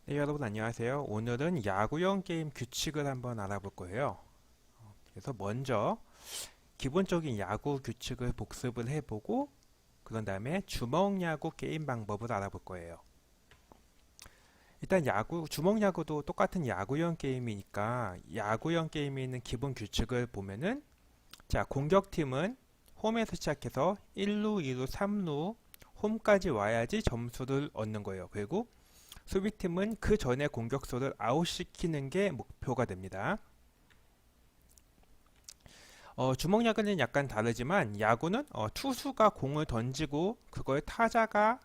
네, 여러분 안녕하세요. 오늘은 야구형 게임 규칙을 한번 알아볼 거예요. 그래서 먼저 기본적인 야구 규칙을 복습을 해보고 그런 다음에 주먹 야구 게임 방법을 알아볼 거예요. 일단 주먹 야구도 똑같은 야구형 게임이니까 야구형 게임에 있는 기본 규칙을 보면은 자, 공격팀은 홈에서 시작해서 1루, 2루, 3루 홈까지 와야지 점수를 얻는 거예요. 그리고 수비팀은 그 전에 공격수를 아웃시키는 게 목표가 됩니다. 주먹 야구는 약간 다르지만 야구는 투수가 공을 던지고 그걸 타자가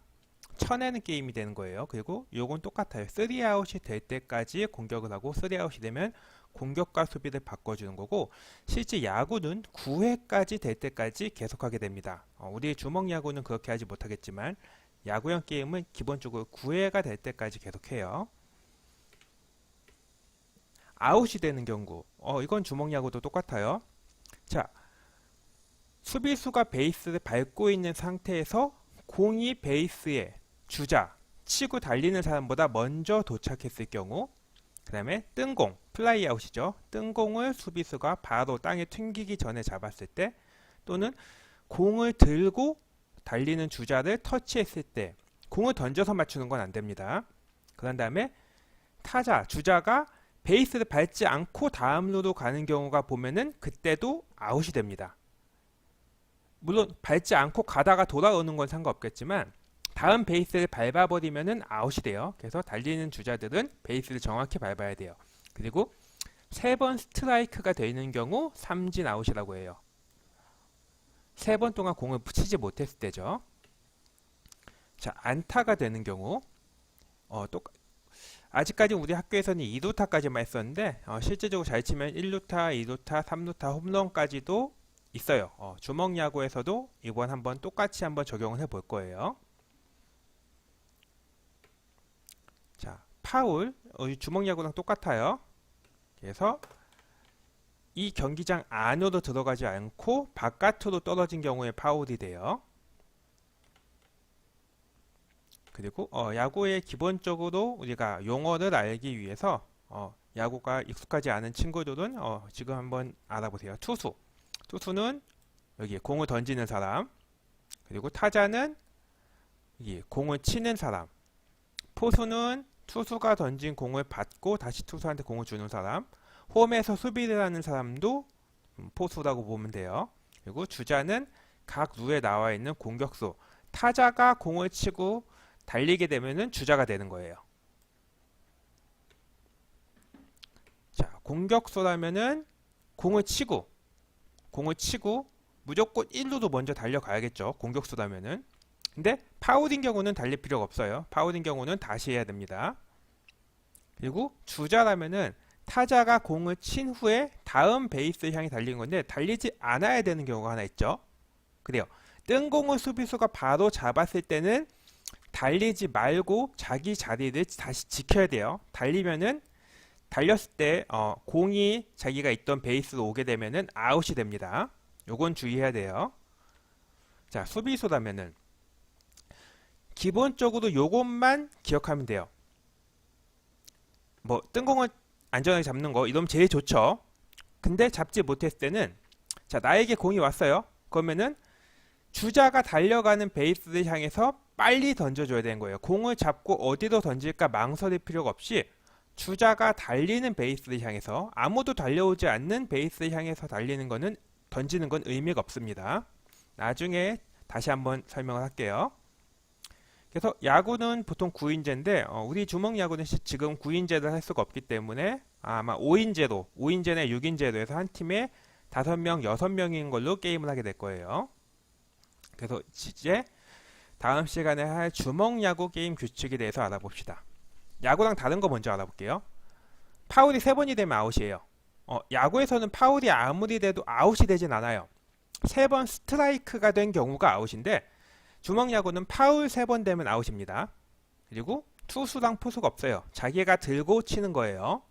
쳐내는 게임이 되는 거예요. 그리고 요건 똑같아요. 3아웃이 될 때까지 공격을 하고 3아웃이 되면 공격과 수비를 바꿔주는 거고 실제 야구는 9회까지 될 때까지 계속하게 됩니다. 우리 주먹 야구는 그렇게 하지 못하겠지만 야구형 게임은 기본적으로 9회가 될 때까지 계속해요. 아웃이 되는 경우, 이건 주먹 야구도 똑같아요. 자, 수비수가 베이스를 밟고 있는 상태에서 공이 베이스에 주자, 치고 달리는 사람보다 먼저 도착했을 경우, 그 다음에 뜬공, 플라이 아웃이죠. 뜬공을 수비수가 바로 땅에 튕기기 전에 잡았을 때, 또는 공을 들고 달리는 주자를 터치했을 때 공을 던져서 맞추는 건 안 됩니다. 그런 다음에 타자, 주자가 베이스를 밟지 않고 다음루로 가는 경우가 보면은 그때도 아웃이 됩니다. 물론 밟지 않고 가다가 돌아오는 건 상관없겠지만 다음 베이스를 밟아버리면은 아웃이 돼요. 그래서 달리는 주자들은 베이스를 정확히 밟아야 돼요. 그리고 3번 스트라이크가 되는 경우 삼진 아웃이라고 해요. 3번 동안 공을 치지 못했을 때죠. 자, 안타가 되는 경우 아직까지 우리 학교에서는 2루타까지만 했었는데 실제적으로 잘 치면 1루타, 2루타, 3루타 홈런까지도 있어요. 주먹 야구에서도 이번 한번 똑같이 한번 적용을 해볼 거예요. 자, 파울 주먹 야구랑 똑같아요. 그래서 이 경기장 안으로 들어가지 않고 바깥으로 떨어진 경우에 파울이 돼요. 그리고 야구의 기본적으로 우리가 용어를 알기 위해서 야구가 익숙하지 않은 친구들은 지금 한번 알아보세요. 투수는 여기 공을 던지는 사람, 그리고 타자는 여기 공을 치는 사람, 포수는 투수가 던진 공을 받고 다시 투수한테 공을 주는 사람, 홈에서 수비를 하는 사람도 포수라고 보면 돼요. 그리고 주자는 각 루에 나와 있는 공격수, 타자가 공을 치고 달리게 되면은 주자가 되는 거예요. 자, 공격수라면은 공을 치고 무조건 1루도 먼저 달려가야겠죠. 공격수라면은. 근데 파울인 경우는 달릴 필요가 없어요. 파울인 경우는 다시 해야 됩니다. 그리고 주자라면은 타자가 공을 친 후에 다음 베이스 향해 달리는 건데 달리지 않아야 되는 경우가 하나 있죠. 그래요. 뜬 공을 수비수가 바로 잡았을 때는 달리지 말고 자기 자리를 다시 지켜야 돼요. 달렸을 때 공이 자기가 있던 베이스로 오게 되면은 아웃이 됩니다. 요건 주의해야 돼요. 자, 수비수라면은 기본적으로 요것만 기억하면 돼요. 뭐 뜬 공을 안전하게 잡는 거 이러면 제일 좋죠. 근데 잡지 못했을 때는 자, 나에게 공이 왔어요. 그러면은 주자가 달려가는 베이스를 향해서 빨리 던져줘야 되는 거예요. 공을 잡고 어디로 던질까 망설일 필요가 없이 주자가 달리는 베이스를 향해서 아무도 달려오지 않는 베이스를 향해서 던지는 건 의미가 없습니다. 나중에 다시 한번 설명을 할게요. 그래서 야구는 보통 9인제인데 우리 주먹 야구는 지금 9인제를 할 수가 없기 때문에 아마 5인제나 6인제로 해서 한 팀에 5명, 6명인 걸로 게임을 하게 될 거예요. 그래서 이제 다음 시간에 할 주먹 야구 게임 규칙에 대해서 알아봅시다. 야구랑 다른 거 먼저 알아볼게요. 파울이 3번이 되면 아웃이에요. 야구에서는 파울이 아무리 돼도 아웃이 되진 않아요. 3번 스트라이크가 된 경우가 아웃인데 주먹 야구는 파울 3번 되면 아웃입니다. 그리고 투수랑 포수가 없어요. 자기가 들고 치는 거예요.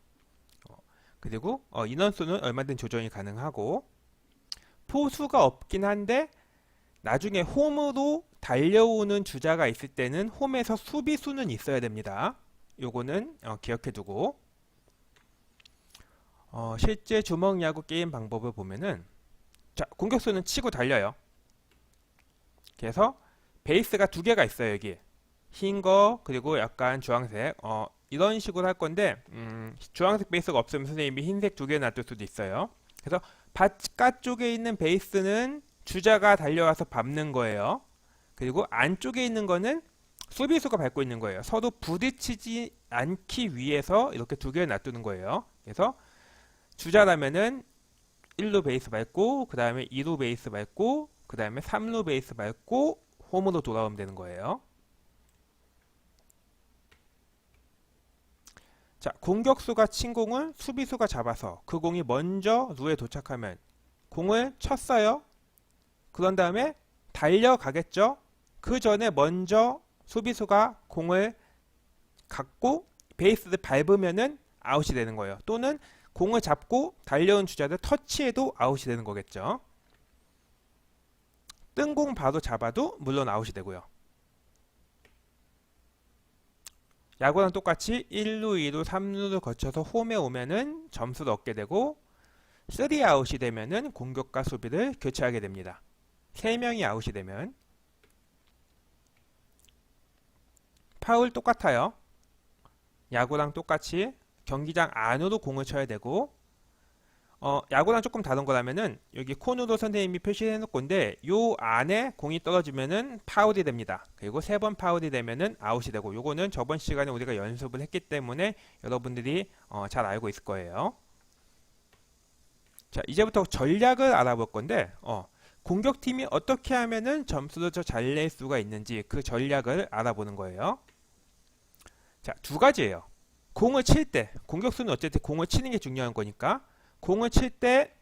그리고 인원수는 얼마든 조정이 가능하고 포수가 없긴 한데 나중에 홈으로 달려오는 주자가 있을 때는 홈에서 수비수는 있어야 됩니다. 요거는 기억해두고 실제 주먹 야구 게임 방법을 보면은 자, 공격수는 치고 달려요. 그래서 베이스가 두 개가 있어요. 여기 흰 거 그리고 약간 주황색 이런 식으로 할 건데 주황색 베이스가 없으면 선생님이 흰색 두 개 놔둘 수도 있어요. 그래서 바깥쪽에 있는 베이스는 주자가 달려와서 밟는 거예요. 그리고 안쪽에 있는 거는 수비수가 밟고 있는 거예요. 서로 부딪히지 않기 위해서 이렇게 두 개를 놔두는 거예요. 그래서 주자라면은 1루 베이스 밟고 그 다음에 2루 베이스 밟고 그 다음에 3루 베이스 밟고 홈으로 돌아오면 되는 거예요. 자, 공격수가 친 공을 수비수가 잡아서 그 공이 먼저 루에 도착하면 공을 쳤어요. 그런 다음에 달려가겠죠. 그 전에 먼저 수비수가 공을 갖고 베이스를 밟으면은 아웃이 되는 거예요. 또는 공을 잡고 달려온 주자를 터치해도 아웃이 되는 거겠죠. 뜬 공 바로 잡아도 물론 아웃이 되고요. 야구랑 똑같이 1루, 2루, 3루를 거쳐서 홈에 오면은 점수를 얻게 되고 3아웃이 되면은 공격과 수비를 교체하게 됩니다. 3명이 아웃이 되면 파울 똑같아요. 야구랑 똑같이 경기장 안으로 공을 쳐야 되고 야구랑 조금 다른 거라면은 여기 콘으로 선생님이 표시해 놓을 건데 요 안에 공이 떨어지면은 파울이 됩니다. 그리고 3번 파울이 되면은 아웃이 되고 요거는 저번 시간에 우리가 연습을 했기 때문에 여러분들이 잘 알고 있을 거예요. 자, 이제부터 전략을 알아볼 건데 공격팀이 어떻게 하면은 점수를 더 잘 낼 수가 있는지 그 전략을 알아보는 거예요. 자, 두 가지예요. 공을 칠 때 공격수는 어쨌든 공을 치는 게 중요한 거니까 공을 칠 때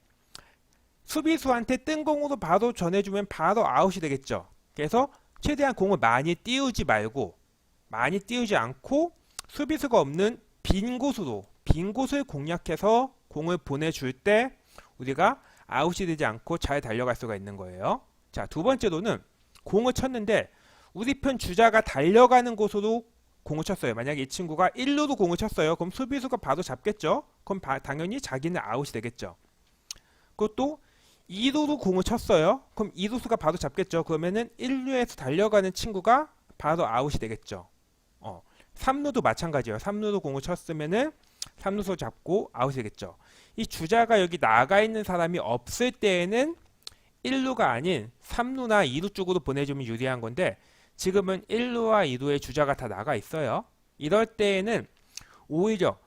수비수한테 뜬 공으로 바로 전해주면 바로 아웃이 되겠죠. 그래서 최대한 공을 많이 띄우지 말고 많이 띄우지 않고 수비수가 없는 빈 곳을 공략해서 공을 보내줄 때 우리가 아웃이 되지 않고 잘 달려갈 수가 있는 거예요. 자, 두 번째로는 공을 쳤는데 우리 편 주자가 달려가는 곳으로 공을 쳤어요. 만약에 이 친구가 1루로 공을 쳤어요. 그럼 수비수가 바로 잡겠죠. 그럼 당연히 자기는 아웃이 되겠죠. 그것도 2루로 공을 쳤어요. 그럼 2루수가 바로 잡겠죠. 그러면은 1루에서 달려가는 친구가 바로 아웃이 되겠죠. 3루도 마찬가지예요. 3루로 공을 쳤으면은 3루수 잡고 아웃이 되겠죠. 이 주자가 여기 나가 있는 사람이 없을 때에는 1루가 아닌 3루나 2루 쪽으로 보내주면 유리한 건데 지금은 1루와 2루의 주자가 다 나가 있어요. 이럴 때에는 오히려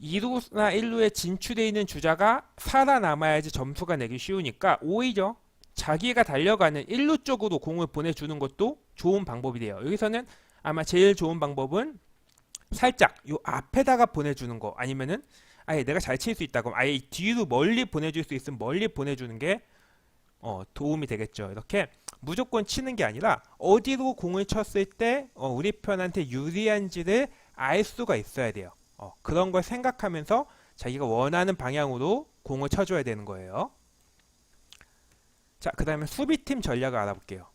2루나 1루에 진출되어 있는 주자가 살아남아야지 점수가 내기 쉬우니까 오히려 자기가 달려가는 1루 쪽으로 공을 보내주는 것도 좋은 방법이 돼요. 여기서는 아마 제일 좋은 방법은 살짝 요 앞에다가 보내주는 거 아니면은 아예 내가 잘 칠 수 있다 그럼 아예 뒤로 멀리 보내줄 수 있으면 멀리 보내주는 게 도움이 되겠죠. 이렇게 무조건 치는 게 아니라 어디로 공을 쳤을 때 우리 편한테 유리한지를 알 수가 있어야 돼요. 그런 걸 생각하면서 자기가 원하는 방향으로 공을 쳐줘야 되는 거예요. 자, 그 다음에 수비팀 전략을 알아볼게요.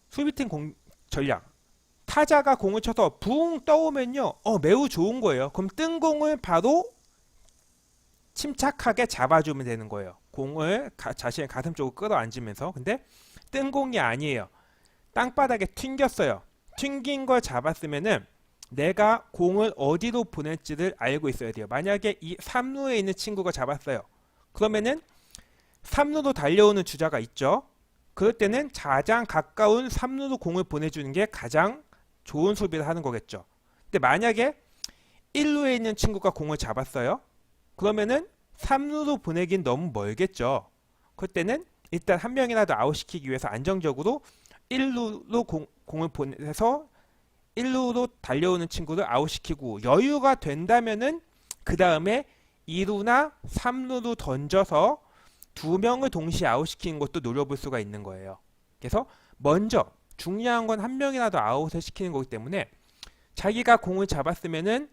수비팀 전략. 타자가 공을 쳐서 붕 떠오면요. 매우 좋은 거예요. 그럼 뜬 공을 바로 침착하게 잡아주면 되는 거예요. 공을 자신의 가슴 쪽으로 끌어안으면서. 근데 뜬 공이 아니에요. 땅바닥에 튕겼어요. 튕긴 걸 잡았으면은 내가 공을 어디로 보낼지를 알고 있어야 돼요. 만약에 이 3루에 있는 친구가 잡았어요. 그러면은 3루로 달려오는 주자가 있죠. 그럴 때는 가장 가까운 3루로 공을 보내주는 게 가장 좋은 수비를 하는 거겠죠. 근데 만약에 1루에 있는 친구가 공을 잡았어요. 그러면은 3루로 보내긴 너무 멀겠죠. 그때는 일단 한 명이라도 아웃시키기 위해서 안정적으로 1루로 공을 보내서 1루로 달려오는 친구를 아웃시키고 여유가 된다면은 그 다음에 2루나 3루로 던져서 2명을 동시에 아웃시키는 것도 노려볼 수가 있는 거예요. 그래서 먼저 중요한 건 한 명이라도 아웃을 시키는 거기 때문에 자기가 공을 잡았으면은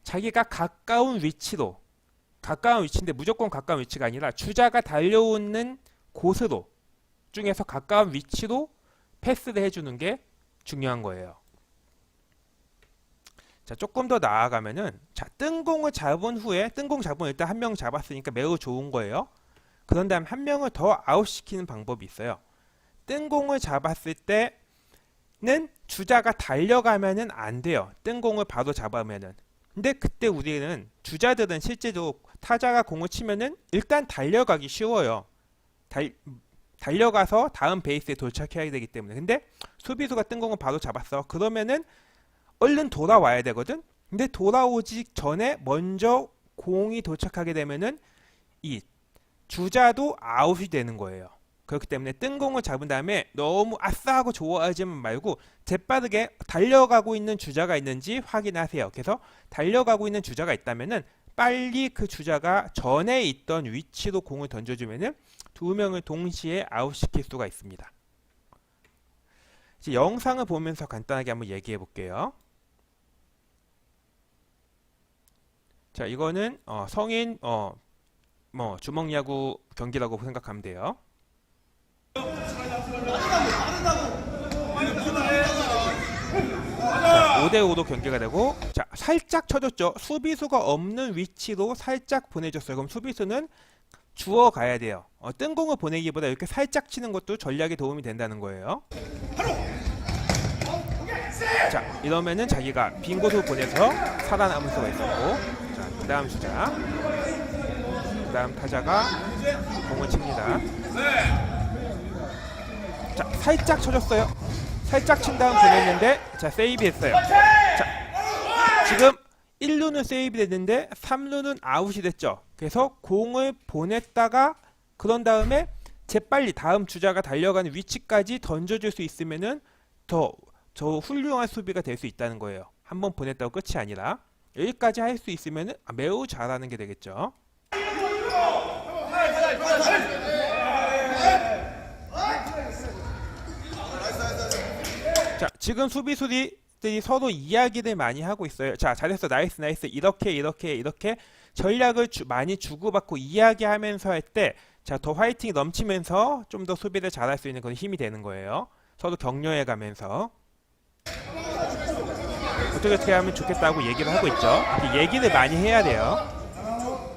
자기가 가까운 위치인데 무조건 가까운 위치가 아니라 주자가 달려오는 곳으로 중에서 가까운 위치로 패스를 해주는 게 중요한 거예요. 자, 조금 더 나아가면은, 자, 뜬공을 잡은 후에, 뜬공 잡으면 일단 한 명 잡았으니까 매우 좋은 거예요. 그런 다음 한 명을 더 아웃시키는 방법이 있어요. 뜬공을 잡았을 때는 주자가 달려가면은 안 돼요. 뜬공을 바로 잡으면은. 근데 그때 우리는, 주자들은 실제로 타자가 공을 치면은 일단 달려가기 쉬워요. 달려가서 다음 베이스에 도착해야 되기 때문에. 근데 수비수가 뜬공을 바로 잡았어. 그러면은 얼른 돌아와야 되거든. 근데 돌아오기 전에 먼저 공이 도착하게 되면은 이 주자도 아웃이 되는 거예요. 그렇기 때문에 뜬공을 잡은 다음에 너무 아싸하고 좋아하지만 말고 재빠르게 달려가고 있는 주자가 있는지 확인하세요. 그래서 달려가고 있는 주자가 있다면은 빨리 그 주자가 전에 있던 위치로 공을 던져주면은 두 명을 동시에 아웃시킬 수가 있습니다. 이제 영상을 보면서 간단하게 한번 얘기해 볼게요. 자, 이거는 성인 주먹야구 경기라고 생각하면 돼요. 자, 5대5로 경기가 되고, 자, 살짝 쳐줬죠. 수비수가 없는 위치로 살짝 보내줬어요. 그럼 수비수는 주워 가야 돼요. 뜬공을 보내기보다 이렇게 살짝 치는 것도 전략에 도움이 된다는 거예요. 자, 이러면은 자기가 빈 곳으로 보내서 살아남을 수가 있었고, 자, 그 다음 주자, 그 다음 타자가 공을 칩니다. 자, 살짝 쳐줬어요. 살짝 친 다음 보냈는데, 자, 세이브 했어요. 자, 지금 1루는 세이브 됐는데 3루는 아웃이 됐죠. 그래서 공을 보냈다가 그런 다음에 재빨리 다음 주자가 달려가는 위치까지 던져줄 수 있으면은 더 훌륭한 수비가 될 수 있다는 거예요. 한번 보냈다고 끝이 아니라 여기까지 할 수 있으면은 매우 잘하는 게 되겠죠. 자, 지금 수비수들이 서로 이야기를 많이 하고 있어요. 자, 잘했어, 나이스, 나이스, 이렇게 전략을 많이 주고받고 이야기하면서 할 때, 자, 더 화이팅이 넘치면서 좀 더 수비를 잘할 수 있는 그런 힘이 되는 거예요. 서로 격려해가면서 어떻게 하면 좋겠다고 얘기를 하고 있죠. 얘기를 많이 해야 돼요.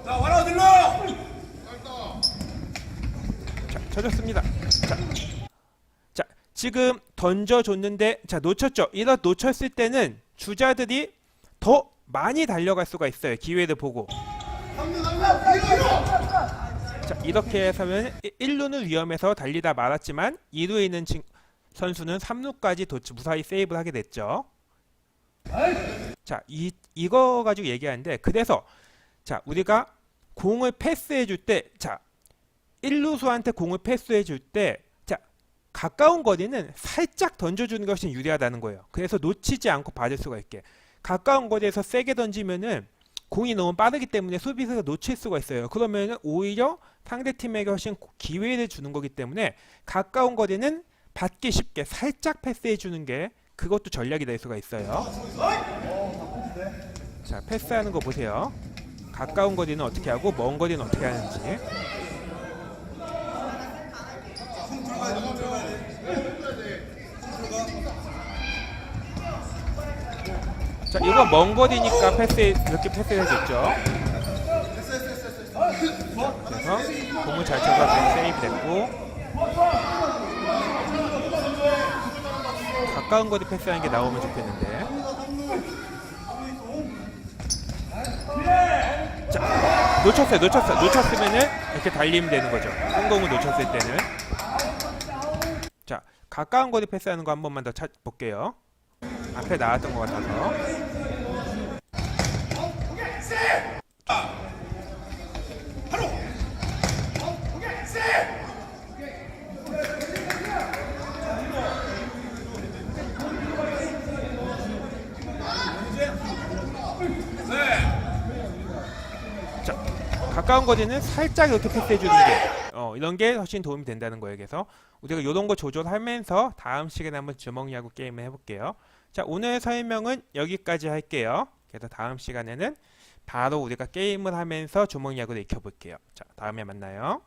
자, 와라 들러! 자, 쳐줬습니다. 자, 지금 던져줬는데, 자, 놓쳤죠. 이런 놓쳤을 때는 주자들이 더 많이 달려갈 수가 있어요. 기회를 보고. 자, 이렇게 해서는 1루는 위험해서 달리다 말았지만 2루에 있는 선수는 3루까지 무사히 세이브를 하게 됐죠. 자, 이거 가지고 얘기하는데, 그래서 자, 우리가 공을 패스해 줄 때, 자, 1루수한테 공을 패스해 줄 때, 자, 가까운 거리는 살짝 던져주는 것이 유리하다는 거예요. 그래서 놓치지 않고 받을 수가 있게. 가까운 거리에서 세게 던지면은 공이 너무 빠르기 때문에 수비수가 놓칠 수가 있어요. 그러면은 오히려 상대팀에게 훨씬 기회를 주는 거기 때문에 가까운 거리는 받기 쉽게 살짝 패스해 주는 게, 그것도 전략이 될 수가 있어요. 자, 패스하는 거 보세요. 가까운 거리는 어떻게 하고 먼 거리는 어떻게 하는지. 자, 이거 먼 거리니까 이렇게 패스해 줬죠. 그래서 공을 잘 쳐서 세이브 됐고, 가까운 거리 패스하는 게 나오면 좋겠는데. 자, 놓쳤으면은 이렇게 달리면 되는 거죠. 뜬공을 놓쳤을 때는. 자, 가까운 거리 패스하는 거 한 번만 더 볼게요. 앞에 나왔던 것 같아서. 자, 가까운 거리는 살짝 이렇게 패스해 주는 게 이런 게 훨씬 도움이 된다는 거예요. 그래서 우리가 이런 거 조절하면서 다음 시간에 한번 주먹야구 게임을 해볼게요. 자, 오늘 설명은 여기까지 할게요. 그래서 다음 시간에는 바로 우리가 게임을 하면서 주먹야구를 익혀볼게요. 자, 다음에 만나요.